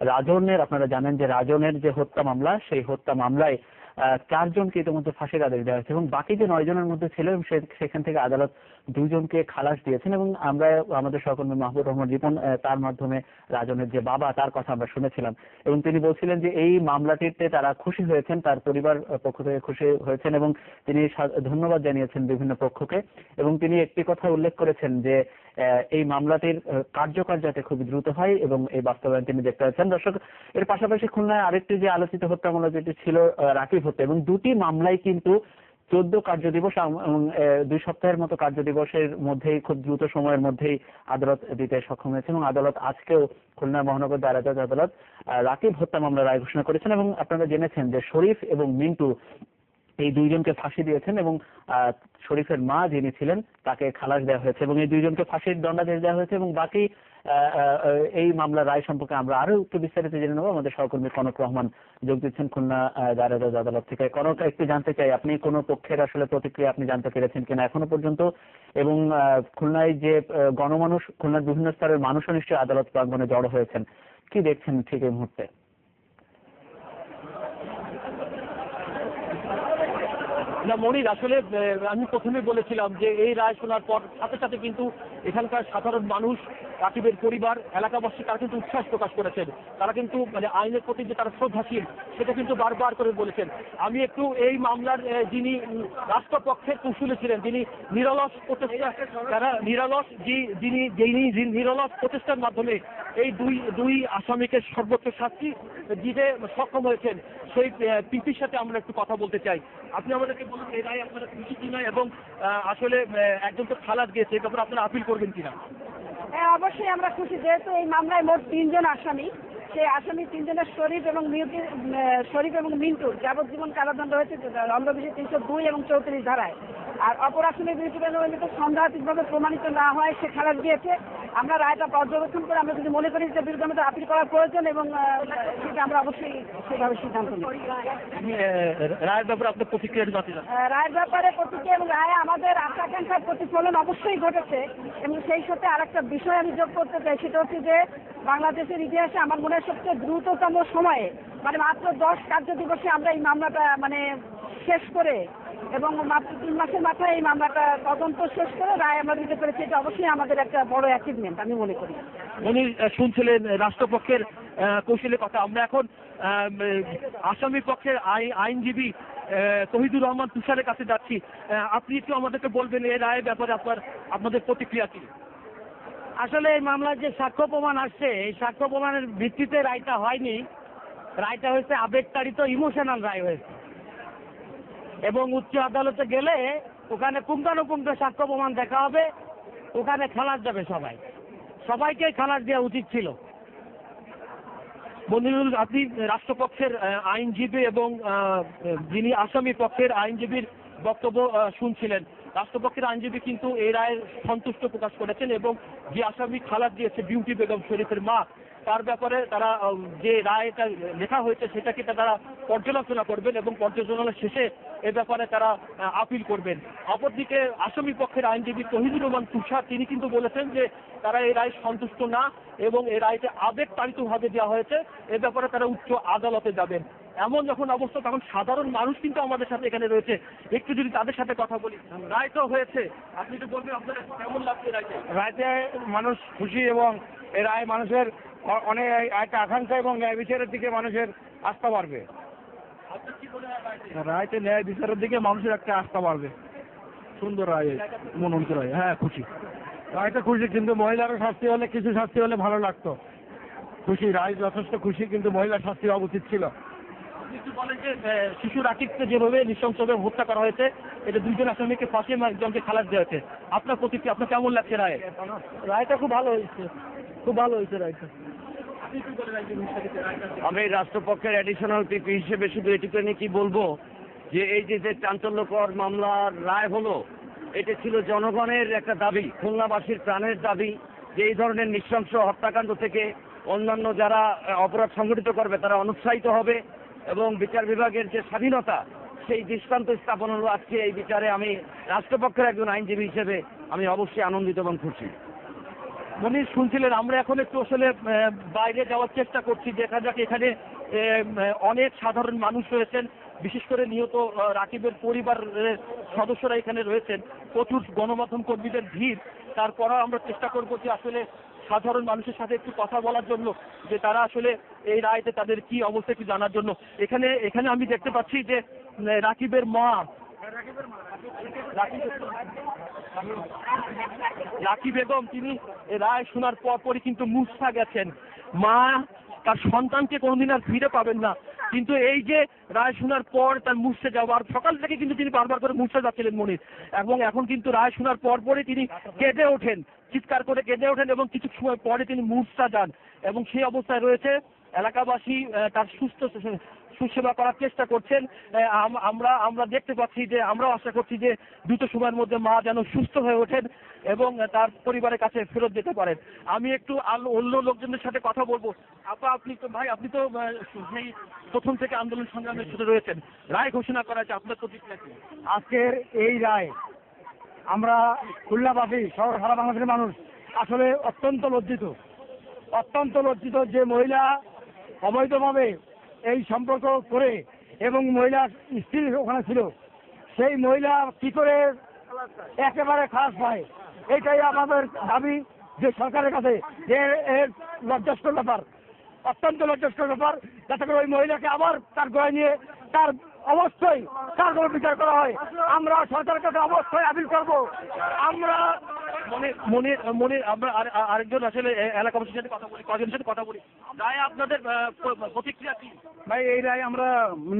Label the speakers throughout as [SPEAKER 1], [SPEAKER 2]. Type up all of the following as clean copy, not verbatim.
[SPEAKER 1] রাজনের, আপনারা জানেন যে রাজনের যে হত্যা মামলা, সেই হত্যা মামলায় 4 জনকে ইতিমধ্যে ফাঁসির আদেশ দেওয়া হয়েছে এবং বাকি যে 9 জনের মধ্যে ছিল সেখান থেকে আদালত 2 জনকে খালাস দিয়েছেন। এবং আমরা আমাদের সহকর্মী মাহবুব রহমান রিপন তার মাধ্যমে রাজনের যে বাবা তার কথা আমরা শুনেছিলাম এবং তিনি বলছিলেন যে এই মামলাটিতে তারা খুশি হয়েছেন, তার পরিবার পক্ষ থেকে খুশি হয়েছেন এবং তিনি ধন্যবাদ জানিয়েছেন বিভিন্ন পক্ষকে এবং তিনি একটি কথা উল্লেখ করেছেন যে এই মামলাটির কার্যকর যাতে খুব দ্রুত হয় এবং এই বাস্তবায়ন তিনি দেখতে পাচ্ছেন। দর্শক, এর পাশাপাশি খুলনায় আরেকটি যে আলোচিত হত্যা মামলা যেটি ছিল রাকিব হত্যা, এবং 2টি মামলাই কিন্তু 14 কার্যদিবস এবং 2 সপ্তাহের মতো কার্যদিবসের মধ্যেই, খুব দ্রুত সময়ের মধ্যেই আদালত দিতে সক্ষম হয়েছে এবং আদালত আজকেও খুলনা মহানগর দায়রা জজ আদালত রাকিব হত্যা মামলার রায় ঘোষণা করেছেন এবং আপনারা জেনেছেন যে শরীফ এবং মিন্টু এই 2 জনকে ফাঁসি দিয়েছেন এবং শরীফের মা যিনি ছিলেন তাকে খালাস দেওয়া হয়েছে এবং এই 2 জনকে ফাঁসির দণ্ডাদেশ দেওয়া হয়েছে এবং বাকি এই মামলার রায় সম্পর্কে আমরা আরো একটু বিস্তারিত জেনে নেব। আমাদের সহকর্মী কনক রহমান যোগ দিচ্ছেন খুলনা দায়রা জজ আদালত থেকে। কনক, একটু জানতে চাই আপনি কোন পক্ষের আসলে প্রতিক্রিয়া আপনি জানতে পেরেছেন কিনা এখনো পর্যন্ত, এবং খুলনায় যে গণমানুষ, খুলনার বিভিন্ন স্তরের মানুষও নিশ্চয়ই আদালত প্রাঙ্গণে জড়ো হয়েছেন, কি দেখছেন ঠিক এই মুহূর্তে?
[SPEAKER 2] না মনির, আসলে আমি প্রথমে বলেছিলাম যে এই রায় শোনার পর সাথে সাথে কিন্তু এখানকার সাধারণ মানুষ, রাকিবের পরিবার, এলাকাবাসী তারা কিন্তু উচ্ছ্বাস প্রকাশ করেছেন। তারা কিন্তু আইনের প্রতি যে তারা শ্রদ্ধাশীল সেটা কিন্তু বারবার করে বলেছেন। আমি একটু এই মামলার যিনি রাষ্ট্রপক্ষের কৌশলী ছিলেন, যিনি নিরলস প্রচেষ্টা, যারা নিরলস যিনি নিরলস প্রচেষ্টার মাধ্যমে এই দুই আসামিকে সর্বোচ্চ শাস্তি দিতে সক্ষম হয়েছেন, সেই পিপির সাথে আমরা একটু কথা বলতে চাই। আপনি আমাদেরকে বলুন, এই রায় আপনারা খুশি কিনা এবং আসলে একজন তো খালাস গিয়েছে, এই ব্যাপারে আপনারা আপিল করবেন কিনা?
[SPEAKER 3] হ্যাঁ, অবশ্যই আমরা খুশি। যেহেতু এই মামলায় মোট 3 জন আসামি, সেই আসামি 3 জনের শরীফ এবং মিন্টুর যাবজ্জীবন কারাদণ্ড হয়েছে দণ্ডবিধি 302 এবং 34 ধারায়। আর অপর আসামির বিরুদ্ধে সন্দেহাতীতভাবে প্রমাণিত না হয় সে খালাস দিয়েছে। আমরা রায়টা পর্যবেক্ষণ করে আমরা যদি মনে করি যে বিরুদ্ধে আমাদের আপিল করার প্রয়োজন এবং সেটা আমরা অবশ্যই সেভাবে সিদ্ধান্ত নিই।
[SPEAKER 2] রায়ের ব্যাপারে আপনার প্রতিক্রিয়া জানতে চান?
[SPEAKER 3] রায়ের ব্যাপারে প্রতিক্রিয়া এবং রায়ে আমাদের আশা আকাঙ্ক্ষার প্রতিফলন অবশ্যই ঘটেছে এবং সেই সাথে আরেকটা বিষয় আমি যোগ করতে চাই, সেটা হচ্ছে যে বাংলাদেশের ইতিহাসে আমার মনে হয় সবচেয়ে দ্রুততম সময়ে, মাত্র 10 কার্যদিবসে আমরা এই মামলাটা শেষ করে এবং মাত্র 3 মাসের মাথায় এই মামলাটা তদন্ত শেষ করে রায় আমরা দিতে পেরেছি। এটা অবশ্যই আমাদের একটা বড় অ্যাচিভমেন্ট আমি মনে করি।
[SPEAKER 2] উনি শুনছিলেন রাষ্ট্রপক্ষের কৌশলের কথা। আমরা এখন আসামি পক্ষের আইনজীবী তহিদুর রহমান তুষারের কাছে যাচ্ছি। আপনি একটু আমাদেরকে বলবেন এই রায়ের ব্যাপারে আপনাদের প্রতিক্রিয়া কি?
[SPEAKER 4] আসলে এই মামলার যে সাক্ষ্য প্রমাণ আসছে, এই সাক্ষ্য প্রমাণের ভিত্তিতে রায়টা হয়নি। রায়টা হয়েছে আবেগতাড়িত, ইমোশনাল রায় হয়েছে এবং উচ্চ আদালতে গেলে ওখানে পুঙ্খানুপুঙ্খ সাক্ষ্য প্রমাণ দেখা হবে, ওখানে খালাস যাবে সবাইকে খালাস দেওয়া উচিত ছিল।
[SPEAKER 2] মনিরুল, আপনি রাষ্ট্রপক্ষের আইনজীবী এবং যিনি আসামি পক্ষের আইনজীবীর বক্তব্য শুনছিলেন। রাষ্ট্রপক্ষের আইনজীবী কিন্তু এই রায়ের সন্তুষ্ট প্রকাশ করেছেন এবং যে আসামি খালাস দিয়েছে বিউটি বেগম শরীফের মা, তার ব্যাপারে তারা যে রায়টা লেখা হয়েছে সেটাকে তারা পর্যালোচনা করবেন এবং পর্যালোচনার শেষে এ ব্যাপারে তারা আপিল করবেন। অপরদিকে আসামি পক্ষের আইনজীবী তহিদুর রহমান তুষার তিনি কিন্তু বলেছেন যে তারা এই রায় সন্তুষ্ট না এবং এই রায়টা আবেগতাড়িতভাবে দেওয়া হয়েছে, এ ব্যাপারে তারা উচ্চ আদালতে যাবেন। এমন যখন অবস্থা, তখন সাধারণ মানুষ কিন্তু আমাদের সাথে এখানে রয়েছে, একটু যদি তাদের সাথে কথা বলি। রায় তো হয়েছে, আপনি তো বলবেন আপনার কেমন লাগছে
[SPEAKER 4] রায়তে? মানুষ খুশি এবং এই রায় মানুষের অনেক একটা আকাঙ্ক্ষা এবং ন্যায় বিচারের দিকে মানুষের আস্থা বাড়বে।
[SPEAKER 5] রায়তে ন্যায় বিচারের দিকে মানুষের একটা আস্থা বাড়বে। সুন্দর রায়, মনোনীত রায়। হ্যাঁ, খুশি। রায়টা খুশি, কিন্তু মহিলারও শাস্তি হলে, কিছু শাস্তি হলে ভালো লাগতো। খুশি, রায় যথেষ্ট খুশি, কিন্তু মহিলার শাস্তি হওয়া উচিত ছিল।
[SPEAKER 2] বলেন যে শিশু রাকিবকে যেভাবে নৃশংসভাবে হত্যা করা হয়েছে, এটা 2 জন আসামিকে ফাঁসি এবং একজনকে খালাস দেওয়া হয়েছে, আপনার প্রতিক্রিয়া, আপনার কেমন লাগছে রায়?
[SPEAKER 4] রায়টা খুব ভালো হয়েছে, খুব ভালো হয়েছে রায়টা।
[SPEAKER 6] আমি রাষ্ট্রপক্ষের অ্যাডিশনাল পিপি হিসেবে শুধু এটুকু নিয়ে কি বলবো যে এই যে চাঞ্চল্যকর মামলার রায় হলো, এটা ছিল জনগণের একটা দাবি, খুলনাবাসীর প্রাণের দাবি, যে এই ধরনের নৃশংস হত্যাকাণ্ড থেকে অন্যান্য যারা অপরাধ সংগঠিত করবে তারা অনুৎসাহিত হবে এবং বিচার বিভাগের যে স্বাধীনতা সেই দৃষ্টান্ত স্থাপন হলো আজকে এই বিচারে। আমি রাষ্ট্রপক্ষের একজন আইনজীবী হিসেবে আমি অবশ্যই আনন্দিত এবং খুশি।
[SPEAKER 2] মনির শুনছিলেন, আমরা এখন একটু আসলে বাইরে যাওয়ার চেষ্টা করছি, দেখা যাক এখানে অনেক সাধারণ মানুষ রয়েছেন, বিশেষ করে নিহত রাকিবের পরিবারের সদস্যরা এখানে রয়েছেন, প্রচুর গণমাধ্যম কর্মীদের ভিড়। তারপরও আমরা চেষ্টা করবো যে আসলে সাধারণ মানুষের সাথে একটু কথা বলার জন্য, যে তারা আসলে এই রায়তে তাদের কি অবস্থা একটু জানার জন্য। এখানে আমি দেখতে পাচ্ছি যে রাকিবের মা, রাকি বেগম, তিনি রায় শোনার পরই কিন্তু মুর্ছা গেছেন। মা তার সন্তানকে কোনোদিন আর ফিরে পাবেন না, কিন্তু এই যে রায় শোনার পর তার মুর্ছে যাওয়ার, সকাল থেকে কিন্তু তিনি বারবার করে মুর্ছা যাচ্ছিলেন মনির, এবং এখন কিন্তু রায় শোনার পরই তিনি কেঁদে ওঠেন, চিৎকার করে কেঁদে ওঠেন, এবং কিছু সময় পরে তিনি মুর্ছা যান, এবং সেই অবস্থায় রয়েছে। এলাকাবাসী তার সুসেবা করার চেষ্টা করছেন। আমরা দেখতে পাচ্ছি যে, আমরাও আশা করছি যে দ্রুত সময়ের মধ্যে মা যেন সুস্থ হয়ে ওঠেন এবং তার পরিবারের কাছে ফেরত যেতে পারেন। আমি একটু অন্য লোকজনের সাথে কথা বলবো। আপা, আপনি তো সেই প্রথম থেকে আন্দোলন সংগ্রামের সাথে রয়েছেন, রায় ঘোষণা করা হয়েছে, আপনার প্রতিক্রিয়া কি?
[SPEAKER 5] আজকের এই রায় আমরা খুলনাবাসী সহ সারা বাংলাদেশের মানুষ আসলে অত্যন্ত লজ্জিত যে মহিলা অবৈধভাবে এই সম্পর্ক করে এবং মহিলা স্ত্রী ওখানে ছিল, সেই মহিলা কি করে একেবারে খাস পায়, এটাই আমাদের দাবি যে সরকারের কাছে, যে এর লজ্জাস্কর ব্যাপার, অত্যন্ত লজ্জাস্কর ব্যাপার, যাতে করে ওই মহিলাকে আবার তার গড়ে নিয়ে তার অবশ্যই তার কোনো বিচার করা হয়। আমরা সরকারের কাছে অবশ্যই আপিল করব। আমরা
[SPEAKER 2] মনির আমরা আরেকজন আসলে এলাকাবাসীর সাথে কথা বলি, কজনের সাথে কথা বলি। রায় আপনাদের প্রতিক্রিয়া কি?
[SPEAKER 5] ভাই, এই রায় আমরা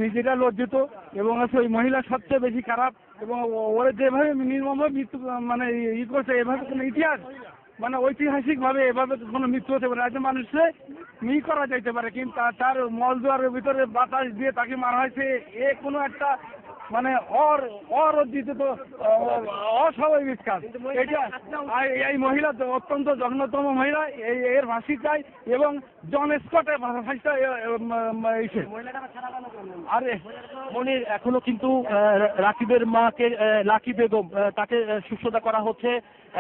[SPEAKER 5] নিজেরা লজ্জিত, এবং ওই মহিলা সবচেয়ে বেশি খারাপ, এবং ওরা যেভাবে নির্মমভাবে মৃত্যু মানে করছে, এভাবে কোনো ইতিহাস মানে ঐতিহাসিক ভাবে এভাবে কোনো মৃত্যু হতে পারে। একজন মানুষে করা যাইতে পারে, কিন্তু তার মলদ্বারের ভিতরে বাতাস দিয়ে তাকে মারা হয়েছে, এ কোনো একটা মানে অরজ্জিত অস্বাভাবিক কাজ। এটা এই মহিলা অত্যন্ত জঘন্যতম মহিলা, এর ফাঁসি চাই, এবং জন স্কটের ফাঁসিটা
[SPEAKER 2] আরে মনির, এখনো কিন্তু রাকিবের মাকে, লাকি বেগম, তাকে সুস্থতা করা হচ্ছে,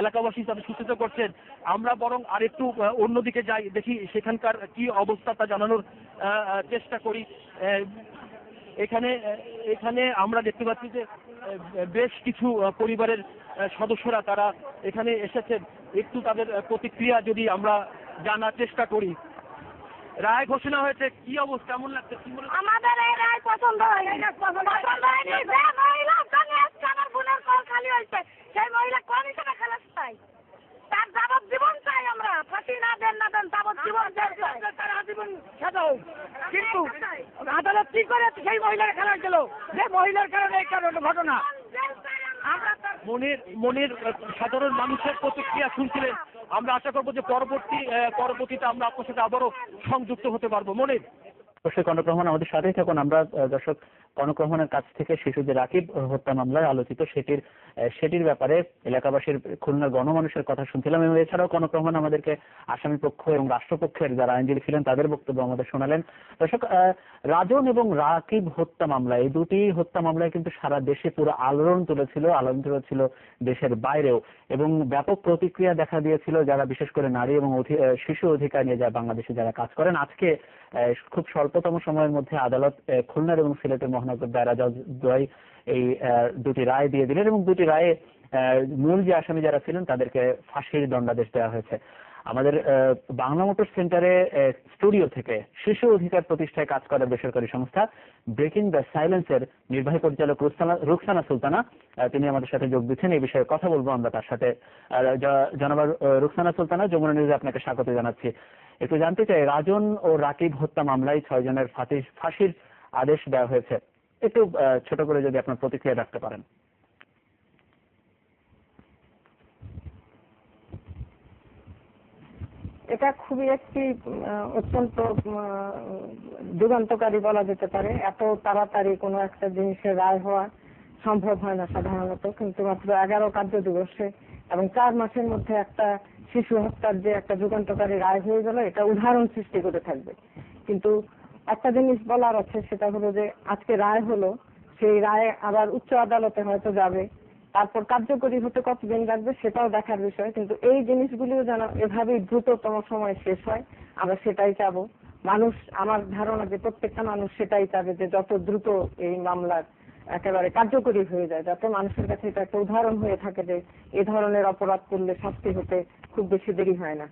[SPEAKER 2] এলাকাবাসী তাদের সুস্থতা করছেন। আমরা বরং আরেকটু অন্যদিকে যাই, দেখি সেখানকার কি অবস্থা তা জানানোর চেষ্টা করি। এখানে আমরা দেখতে পাচ্ছি যে বেশ কিছু পরিবারের সদস্যরা তারা এখানে এসেছেন, একটু তাদের প্রতিক্রিয়া যদি আমরা জানার চেষ্টা করি। রায় ঘোষণা হয়েছে, কি অবস্থা, কেমন লাগছে?
[SPEAKER 3] আমাদের এই রায় পছন্দ হয়নি। যে মহিলা আমার বোনের কল খালি হয়েছে, সেই মহিলা কোন হিসেবে খালাস পাই? তার যাবজ্জীবন চাই আমরা, ফাঁসি না দেন যাবজ্জীবন তার আজীবন সাজা হোক। কিন্তু আদালত কি করে সেই মহিলার খালাস দিল, যে মহিলার কারণে এই ঘটনা?
[SPEAKER 2] মনির সাধারণ মানুষের প্রতিক্রিয়া শুনছিলেন। আমরা আশা করবো যে পরবর্তীতে আমরা আপনার সাথে আবারও সংযুক্ত হতে পারবো। মনির,
[SPEAKER 1] অবশ্যই কনক রহমান আমাদের সাথেই থাকুন। আমরা দর্শক কনক রহমানের কাছ থেকে শিশু যে রাকিব হত্যা মামলায় আলোচিত সেটির ব্যাপারে এলাকাবাসীর, খুলনার গণমানুষের কথা শুনছিলাম, এবং এছাড়াও কনক রহমান আমাদেরকে আসামি পক্ষ এবং রাষ্ট্রপক্ষের যারা আইনজীবী ছিলেন তাদের বক্তব্য আমাদের শোনালেন। দর্শক, রাজন এবং রাকিব হত্যা মামলা, এই দুটি হত্যা মামলায় কিন্তু সারা দেশে পুরো আলোড়ন তুলেছিল দেশের বাইরেও, এবং ব্যাপক প্রতিক্রিয়া দেখা দিয়েছিল যারা বিশেষ করে নারী এবং শিশু অধিকার নিয়ে যারা বাংলাদেশে যারা কাজ করেন। আজকে খুব স্বল্পতম সময়ের মধ্যে আদালত খুলনার এবং সিলেটের মহানগর দায়রা জজ এই দুটি রায় দিয়ে দিলেন, এবং দুটি রায়ে মূল যে আসামি যারা ছিলেন তাদেরকে ফাঁসির দণ্ডাদেশ দেওয়া হয়েছে। আমাদের বাংলা মোটর সেন্টারে স্টুডিও থেকে শিশু অধিকার প্রতিষ্ঠায় কাজ করে বেসরকারি সংস্থা ব্রেকিং দ্য সাইলেন্সের নির্বাহী পরিচালক রুকসানা সুলতানা, তিনি আমাদের সাথে যোগ দিচ্ছেন। এই বিষয়ে কথা বলবো আমরা তার সাথে। জনাব রুকসানা সুলতানা, যমুনা নিউজে আপনাকে স্বাগত জানাচ্ছি। একটু জানতে চাই, রাজন ও রাকিব হত্যা মামলায় 6 জনের ফাঁসির আদেশ দেওয়া হয়েছে, একটু ছোট করে যদি আপনার প্রতিক্রিয়া রাখতে পারেন।
[SPEAKER 7] এটা খুবই একটি অত্যন্ত যুগান্তকারী বলা যেতে পারে। এত তাড়াতাড়ি কোনো একটা জিনিসের রায় হওয়া সম্ভব হয় না সাধারণত, কিন্তু মাত্র 11 কার্য দিবসে এবং 4 মাসের মধ্যে একটা শিশু হত্যার যে একটা যুগান্তকারী রায় হয়ে গেল, এটা উদাহরণ সৃষ্টি করে থাকবে। কিন্তু একটা জিনিস বলার আছে, সেটা হলো যে আজকে রায় হলো, সেই রায় আবার উচ্চ আদালতে হয়তো যাবে, তারপর কার্যকরী হতে কতদিন লাগবে সেটাও দেখার বিষয়, কিন্তু এই জিনিসগুলিও যেন এভাবেই দ্রুততম সময়ে শেষ হয় আমরা সেটাই চাবো। মানুষ, আমার ধারণা যে প্রত্যেকটা মানুষ সেটাই চাবে যে যত দ্রুত এই মামলার একেবারে কার্যকরী হয়ে যায়, যাতে মানুষের কাছে এটা একটা উদাহরণ হয়ে থাকে যে এ ধরনের অপরাধ করলে শাস্তি হতে খুব বেশি দেরি হয় না।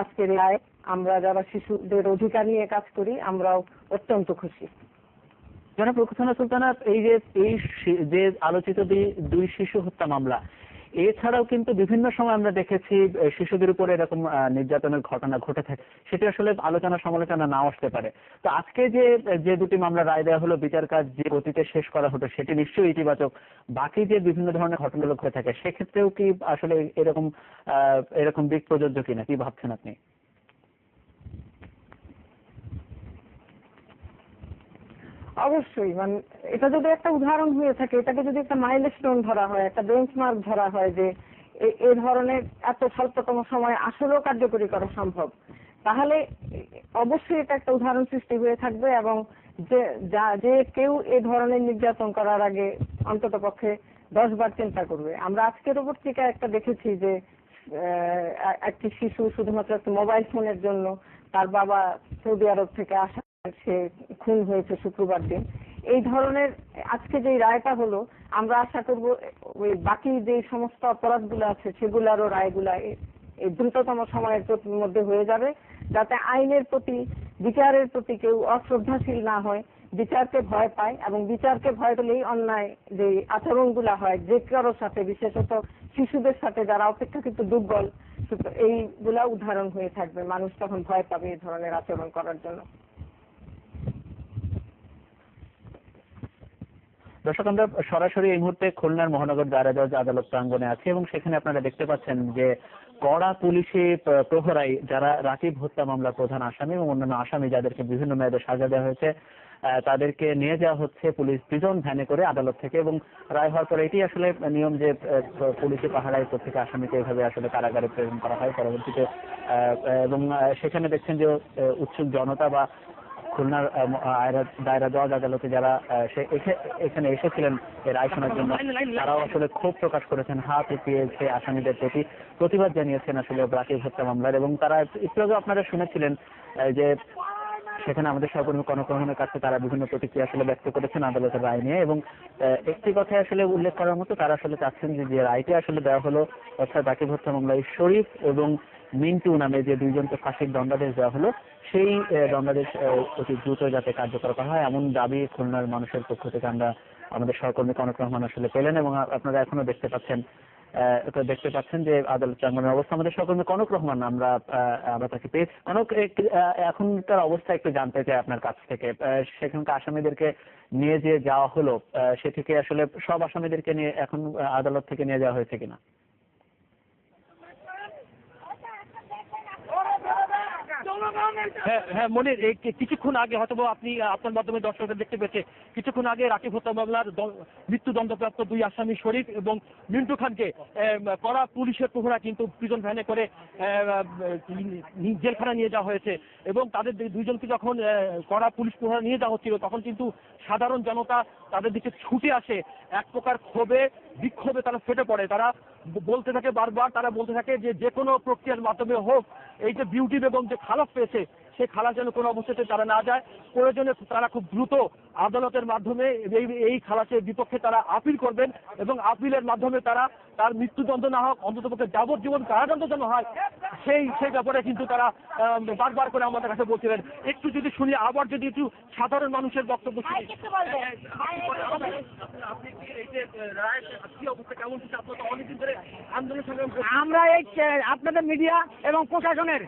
[SPEAKER 7] আজকের রায় আমরা যারা শিশুদের অধিকার নিয়ে কাজ করি আমরাও অত্যন্ত খুশি।
[SPEAKER 1] জনাব রুকসানা সুলতানা, এই যে আলোচিত দুই শিশু হত্যা মামলা, এছাড়াও কিন্তু বিভিন্ন সময় আমরা দেখেছি শিশুদের উপরে এরকম নির্যাতনের ঘটনা ঘটে থাকে, সেটি আসলে আলোচনা সমালোচনা নাও আসতে পারে। তো আজকে যে দুটি মামলা রায় দেওয়া হলো, বিচার কাজ যে গতিতে শেষ করা হতো সেটি নিশ্চয়ই ইতিবাচক। বাকি যে বিভিন্ন ধরনের ঘটনাগুলো ঘটে থাকে সেক্ষেত্রেও কি আসলে এরকম দিক প্রযোজ্য কিনা, কি ভাবছেন আপনি?
[SPEAKER 7] অবশ্যই, মানে এটা যদি একটা উদাহরণ হয়ে থাকে, এটাকে যদি একটা মাইলস্টোন ধরা হয়, একটা বেঞ্চমার্ক ধরা হয় যে এই ধরনের এত স্বল্পতম সময়ে আসলেও কার্যকরী করা সম্ভব, তাহলে অবশ্যই এটা একটা উদাহরণ সৃষ্টি হয়ে থাকবে। এবং যে কেউ এই ধরনের নির্যাতন করার আগে অন্তত পক্ষে 10 বার চিন্তা করবে। আমরা আজকের পত্রিকায় একটা দেখেছি যে একটি শিশু শুধুমাত্র একটা মোবাইল ফোনের জন্য তার বাবা সৌদি আরব থেকে আসা, সে খুন হয়েছে শুক্রবার দিন। এই ধরনের আজকে যে রায়টা হলো, আমরা আশা করব ওই বাকি যে সমস্ত অপরাধগুলো আছে সেগুলারও রায়গুলা এই দ্রুততম সময়ের মধ্যে হয়ে যাবে, যাতে আইনের প্রতি, বিচারের প্রতি কেউ অশ্রদ্ধাশীল না হয়, বিচারকে ভয় পায়। এবং বিচারকে ভয় পেলেই অন্যায় যে আচরণগুলা হয় যে কারোর সাথে, বিশেষত শিশুদের সাথে যারা অপেক্ষাকৃত দুর্বল, এইগুলা উদাহরণ হয়ে থাকবে। মানুষ তখন ভয় পাবে এই ধরনের আচরণ করার জন্য।
[SPEAKER 1] দর্শক, আমরা সরাসরি এই মুহূর্তে খুলনার মহানগর দায়রা জজ আদালত প্রাঙ্গণে আছি এবং সেখানে আপনারা দেখতে পাচ্ছেন যে কড়া পুলিশি প্রহরায় যারা রাকিব হত্যা মামলার প্রধান আসামি এবং অন্যান্য আসামি যাদেরকে বিভিন্ন মেয়াদে সাজা দেওয়া হয়েছে, তাদেরকে নিয়ে যাওয়া হচ্ছে পুলিশ প্রিজন ভ্যানে করে আদালত থেকে। এবং রায় হওয়ার পরে এটি আসলে নিয়ম যে পুলিশি পাহারায় প্রত্যেক আসামিকে এইভাবে আসলে কারাগারে প্রেরণ করা হয় পরবর্তীতে। এবং সেখানে দেখছেন যে উৎসুক জনতা বা খুলনার দায়রা জজ আদালতে যারা এখানে এসেছিলেন রায় শোনার জন্য, তারাও আসলে ক্ষোভ প্রকাশ করেছেন, হাত উঠিয়েছে আসামিদের প্রতি, প্রতিবাদ জানিয়েছেন আসলে রাকিব হত্যা মামলার। এবং তারা একটু আগে আপনারা শুনেছিলেন যে সেখানে আমাদের সহকর্মী কনক রহমানের কাছে তারা বিভিন্ন প্রতিক্রিয়া আসলে ব্যক্ত করেছেন আদালতের রায় নিয়ে। এবং একটি কথা আসলে উল্লেখ করার মতো, তারা আসলে চাচ্ছেন যে রায়টি আসলে দেওয়া হলো, অর্থাৎ রাকিব হত্যা মামলায় শরীফ এবং মিন্টু নামে যে দুইজনকে ফাঁসির দণ্ডাদেশ দেওয়া হলো, সেই দণ্ডাদেশ অতি দ্রুত যাতে কার্যকর করা হয়, এমন দাবি খুলনার মানুষের পক্ষ থেকে আমরা আমাদের সহকর্মী কনক রহমান আসলে পেলেন। এবং আপনারা এখনো দেখতে পাচ্ছেন যে আদালত প্রাঙ্গণের অবস্থা। আমাদের সহকর্মী কনক রহমান, আমরা তাকে পেয়েছি। কনক, এখনকার অবস্থা একটু জানতে চাই আপনার কাছ থেকে। সেখানকার আসামিদেরকে নিয়ে যে যাওয়া হলো, সে থেকে আসলে সব আসামিদেরকে নিয়ে এখন আদালত থেকে নিয়ে যাওয়া হয়েছে কিনা?
[SPEAKER 2] হ্যাঁ মনির, কিছুক্ষণ আগে হয়তো আপনি আপনার মাধ্যমে দর্শকদের দেখতে পেয়েছে, কিছুক্ষণ আগে রাকিব হত্যা মামলার মৃত্যুদণ্ডপ্রাপ্ত দুই আসামি শরীফ এবং মিন্টু খানকে কড়া পুলিশের প্রহরা কিন্তু প্রিজন ভ্যানে করে জেলখানা নিয়ে যাওয়া হয়েছে। এবং তাদের দুইজনকে যখন কড়া পুলিশ প্রহরা নিয়ে যাওয়া হচ্ছিল, তখন কিন্তু সাধারণ জনতা তাদের দিকে ছুটে আসে, এক প্রকার ক্ষোভে বিক্ষোভে তারা ফেটে পড়ে। তারা বলতে থাকে, বারবার তারা বলতে থাকে যে কোনো প্রক্রিয়ার মাধ্যমে হোক এই যে বিউটি বেগম যে খালাস পেয়েছে, সেই খালাস যেন কোনো অবস্থাতে তারা না যায়। প্রয়োজনে তারা খুব দ্রুত আদালতের মাধ্যমে এই খালাসের বিপক্ষে তারা আপিল করবেন এবং আপিলের মাধ্যমে তার মৃত্যুদণ্ড না হোক, অন্ততপক্ষে যাবজ্জীবন কারাদণ্ড যেন হয়, সেই ব্যাপারে কিন্তু তারা বারবার করে আমাদের কাছে বলছিলেন। একটু যদি শুনি, আবার যদি একটু সাধারণ মানুষের বক্তব্য শুনি। আপনি কি এই যে রায় কি অবস্থা, কেমন কিছু আপনার তো অনেকদিন ধরে আন্দোলন সংগ্রাম?
[SPEAKER 4] আমরা এই আপনাদের মিডিয়া এবং প্রশাসনের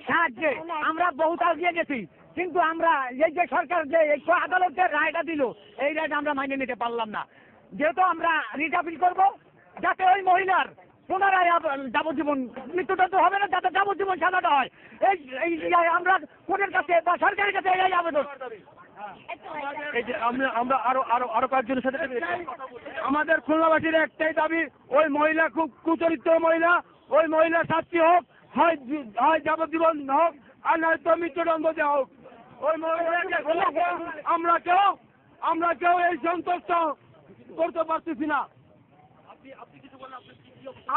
[SPEAKER 4] সাহায্যে আমরা বহুত এগিয়ে গেছি, কিন্তু আমরা এই যে সরকার যে আদালতের রায়টা দিল, এই রায়টা আমরা মাইনে নিতে পারলাম না। যেহেতু আমরা রিট আপিল করবো যাতে ওই মহিলার পুনরায় যাবজ্জীবন মৃত্যুদণ্ড হবে না, যাতে যাবজ্জীবন সাজাটা হয়, এই আমরা কোর্টের কাছে বা সরকারের কাছে এই আবেদন।
[SPEAKER 2] এই যে আমরা আরো কয়েকজনের সাথে
[SPEAKER 5] আমাদের খুলনাবাসীর একটাই দাবি, ওই মহিলা খুব কুচরিত্র মহিলা, ওই মহিলা শাস্তি হোক, হয় যাবজ্জীবন হোক আর নয়তো মৃত্যুদণ্ড দেওয়া হোক। ওই মহিলাকে আমরা কেউ এই সন্তুষ্ট করতে পারতেছি না।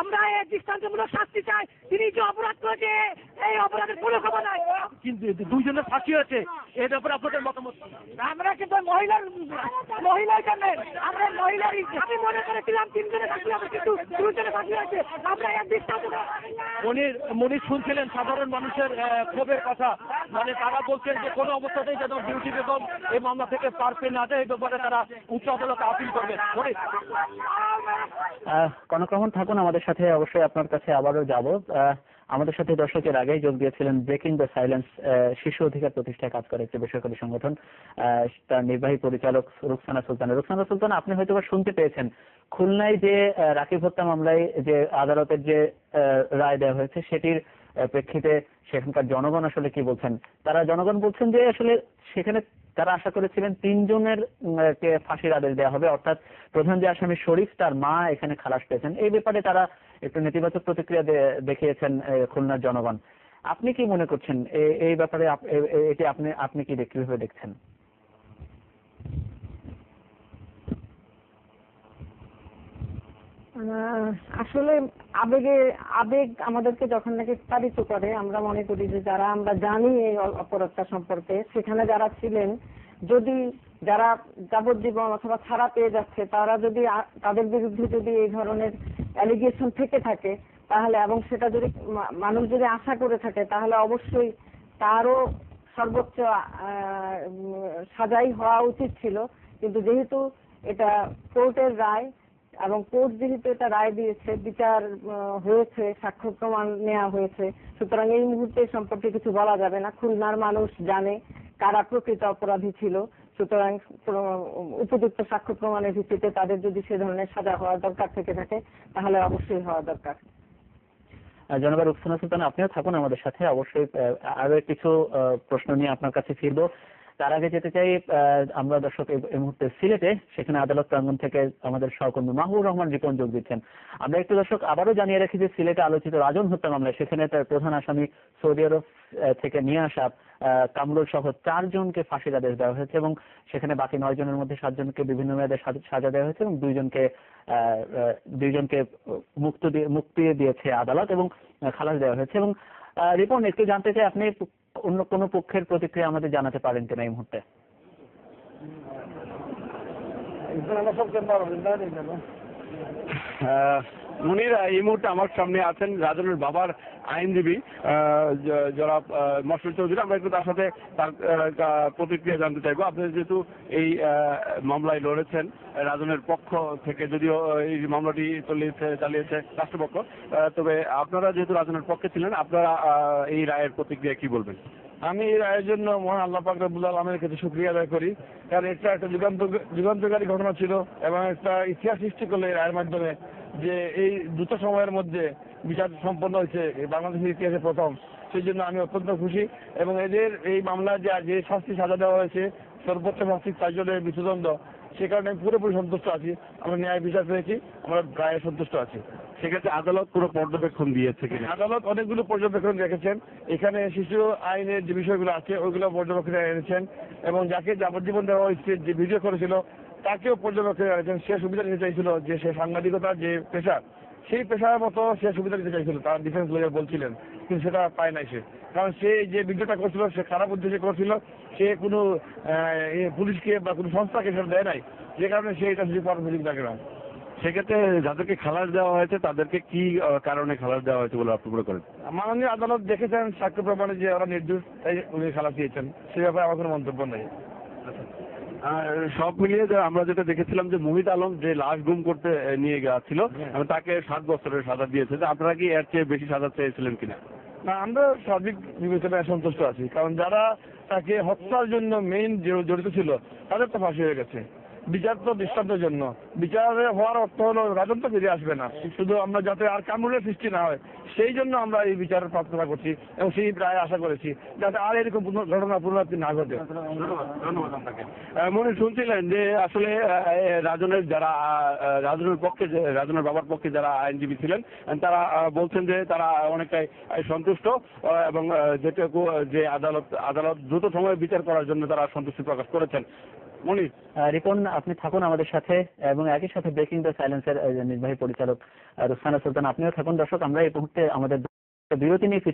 [SPEAKER 4] আমরা এই দৃষ্টান্তমূলক শাস্তি চাই। তিনি যে অপরাধ করেছে এই অপরাধের কোনো ক্ষমা নাই।
[SPEAKER 2] কিন্তু দুইজনের ফাঁসি হয়েছে, এর ব্যাপারে আপনাদের মতামত কি?
[SPEAKER 4] আমরা কিন্তু মহিলার জন্য আমরা মহিলারই আমি মনে করেছিলাম 3 জনের ফাঁসি হবে, কিন্তু 2 জনের ফাঁসি হয়েছে। আমরা এই দৃষ্টান্ত
[SPEAKER 2] মনির শুনছিলেন সাধারণ মানুষের ক্ষোভের কথা, মানে তারা বলছেন যে কোনো অবস্থাতেই যেন ডিউটি বেগম এই মামলা থেকে পার পেয়ে না যায়, এই ব্যাপারে তারা উচ্চ আদালতে আপিল করবেন।
[SPEAKER 1] কনক রহমান থাকুন আমাদের সাথে, অবশ্যই আপনার কাছে আবারও যাব। আমাদের সাথে দর্শকের আগেই যোগ দিয়েছিলেন ব্রেকিং দ্য সাইলেন্স শিশু অধিকার প্রতিষ্ঠায় কাজ করে একটি বেসরকারি সংগঠন, তার নির্বাহী পরিচালক রুকসানা সুলতানা। আপনি হয়তো শুনতে পেয়েছেন খুলনায় যে রাকিব হত্যা মামলায় যে আদালতের যে রায় দেওয়া হয়েছে সেটির প্রেক্ষিতে সেখানকার জনগণ আসলে কি বলছেন। জনগণ বলছেন যে আসলে সেখানে তারা আশা করেছিলেন 3 জনের কে ফাঁসির আদেশ দেওয়া হবে, অর্থাৎ প্রধান যে আসামি শরীফ তার মা এখানে খালাস পেয়েছেন। এই ব্যাপারে তারা একটু নেতিবাচক প্রতিক্রিয়া দেখিয়েছেন খুলনার জনগণ। আপনি কি মনে করছেন এই ব্যাপারে, এটি আপনি কি কিভাবে দেখছেন?
[SPEAKER 7] আসলে আবেগ আমাদেরকে যখন নাকি তাড়িত করে, আমরা মনে করি যে যারা আমরা জানি এই অপরাধটা সম্পর্কে, সেখানে যারা ছিলেন, যদি যারা যাবজ্জীবন অথবা ছাড়া পেয়ে যাচ্ছে, তারা যদি তাদের বিরুদ্ধে যদি এই ধরনের অ্যালিগেশন থেকে থাকে তাহলে, এবং সেটা যদি মানুষ যদি আশা করে থাকে, তাহলে অবশ্যই তারও সর্বোচ্চ সাজাই হওয়া উচিত ছিল। কিন্তু যেহেতু এটা কোর্টের রায় এবং কোর্ট যেহেতু এটা রায় দিয়েছে, বিচার হয়েছে, সাক্ষ্য প্রমাণ নেওয়া হয়েছে, সুতরাং এই মুহূর্তে সম্পর্কে কিছু বলা যাবে না। খুলনার মানুষ জানে কারা প্রকৃত অপরাধী ছিল, সুতরাং উপযুক্ত সাক্ষ্য প্রমাণের ভিত্তিতে তাদের যদি সে ধরনের সাজা হওয়ার দরকার থেকে থাকে তাহলে অবশ্যই হওয়া দরকার।
[SPEAKER 1] জনাব রুকসানা সুলতানা, আপনিও থাকুন আমাদের সাথে। অবশ্যই আরো কিছু প্রশ্ন নিয়ে আপনার কাছে ফিরবো। তার আগে যেতে চাই আমরা দর্শক এই মুহূর্তে সিলেটে, সেখানে আদালত প্রাঙ্গণ থেকে আমাদের সহকর্মী মাহবুবুর রহমান রিপন যোগ দিচ্ছেন। আমরা একটু দর্শক আবারও জানিয়ে রাখি যে সিলেটে আলোচিত রাজন হত্যা মামলায় সেখানে তার প্রধান আসামি সৌদি আরব থেকে নিয়ে আসা কামরুল সহ 4 জনকে ফাঁসির আদেশ দেওয়া হয়েছে এবং সেখানে বাকি 9 জনের মধ্যে 7 জনকে বিভিন্ন মেয়াদে সাজা দেওয়া হয়েছে এবং 2 জনকে মুক্তি দিয়েছে আদালত এবং খালাস দেওয়া হয়েছে। এবং রিপন, একটু জানতে চাই আপনি অন্য কোনো পক্ষের প্রতিক্রিয়া আমাদের জানাতে পারেন কিনা এই মুহূর্তে?
[SPEAKER 5] মুনির এই মুহূর্তে আমার সামনে আছেন রাজনের বাবার আইনজীবী জনাব মশরুদ চৌধুরী। আমরা একটু তার সাথে তার প্রতিক্রিয়া জানতে চাইবো। আপনি যেহেতু এই মামলায় লড়েছেন রাজনের পক্ষ থেকে, যদিও এই মামলাটি চালিয়েছে রাষ্ট্রপক্ষ, তবে আপনারা যেহেতু রাজনের পক্ষে ছিলেন, আপনারা এই রায়ের প্রতিক্রিয়া কি বলবেন?
[SPEAKER 8] আমি এই রায়ের জন্য মহান আল্লাহ পাক রব্বুল আলামিনের কাছে শুকরিয়া আদায় করি, কারণ এটা একটা যুগান্তকারী ঘটনা ছিল এবং একটা ইতিহাস সৃষ্টি করলো এই রায়ের মাধ্যমে, যে এই দ্রুত সময়ের মধ্যে বিচার সম্পন্ন হয়েছে বাংলাদেশের ইতিহাসে প্রথম। সেই জন্য আমি অত্যন্ত খুশি এবং এদের এই মামলায় যে শাস্তি সাজা দেওয়া হয়েছে, সর্বোচ্চ শাস্তি 4 জনের মৃত্যুদণ্ড, সে কারণে আমি পুরোপুরি সন্তুষ্ট আছি। আমরা ন্যায় বিচার পেয়েছি, আমরা রায়ে সন্তুষ্ট আছি।
[SPEAKER 5] সেক্ষেত্রে আদালত পুরো পর্যবেক্ষণ দিয়েছে কিনা?
[SPEAKER 8] আদালত অনেকগুলো পর্যবেক্ষণ রেখেছেন, এখানে শিশু আইনের যে বিষয়গুলো আছে ওইগুলো পর্যবেক্ষণে এনেছেন এবং যাকে যাবজ্জীবন দেওয়া হয়েছে, যে ভিডিও করেছিল তাকেও পর্যবেক্ষণে এনেছেন। সে সুবিধা নিতে চাইছিল, যে সে সাংবাদিকতার যে পেশা, সেই পেশার মতো সে সুবিধা নিতে চাইছিল, তার ডিফেন্স লয়ার বলছিলেন, কিন্তু সেটা পায় নাই সে। কারণ সে যে ভিডিওটা করছিল সে খারাপ উদ্দেশ্যে করছিল, সে কোনো পুলিশকে বা কোনো সংস্থাকে সেটা দেয় নাই, যে কারণে সে এটা সুযোগ পাওয়ার সুযোগ থাকে না।
[SPEAKER 5] সেক্ষেত্রে যাদেরকে খালাস দেওয়া হয়েছে তাদেরকে কি কারণে খালাস দেওয়া হয়েছে বলে আপনি মনে করেন?
[SPEAKER 8] মাননীয় আদালত দেখেছেন সাক্ষ্য প্রমাণে যে ওরা নির্দোষ, তাই উনি খালাস দিয়েছেন। সে ব্যাপারে আমার কোনো মন্তব্য নেই।
[SPEAKER 5] সব মিলিয়ে আমরা যেটা দেখেছিলাম যে মোহিত আলম যে লাশ গুম করতে নিয়ে গেছিল তাকে 7 বছরের সাজা দিয়েছে, আপনারা কি এর চেয়ে বেশি সাজা চেয়েছিলেন কিনা?
[SPEAKER 8] না, আমরা সার্বিক বিবেচনায় সন্তুষ্ট আছি, কারণ যারা তাকে হত্যার জন্য মেইন জড়িত ছিল তাদের তো ফাঁসি হয়ে গেছে। বিচার তো দৃষ্টান্তের জন্য, বিচারে হওয়ার অর্থ হলো রাজত্ব ফিরে আসবে না, শুধু আমরা যাতে আর কামরুলের সৃষ্টি না হয় সেই জন্য আমরা এই বিচারের প্রার্থনা করছি এবং সেই রায় আশা করেছি, যাতে আর এরকম ঘটনা পুনরাবৃত্তি না ঘটে।
[SPEAKER 5] ধন্যবাদ আপনাকে। মনে শুনছিলেন যে আসলে রাজনের পক্ষে, রাজনের বাবার পক্ষে যারা আইনজীবী ছিলেন তারা বলছেন যে তারা অনেকটাই সন্তুষ্ট এবং যেটুকু যে আদালত দ্রুত সময়ে বিচার করার জন্য তারা সন্তুষ্টি প্রকাশ করেছেন।
[SPEAKER 8] মনির।
[SPEAKER 1] রিপন, আপনি থাকুন আমাদের সাথে এবং একই সাথে ব্রেকিং দ্য সাইলেন্সের নির্বাহী পরিচালক রুকসানা সুলতান আপনিও থাকুন। দর্শক, আমরা এই মুহূর্তে আমাদের বিরতি নিয়ে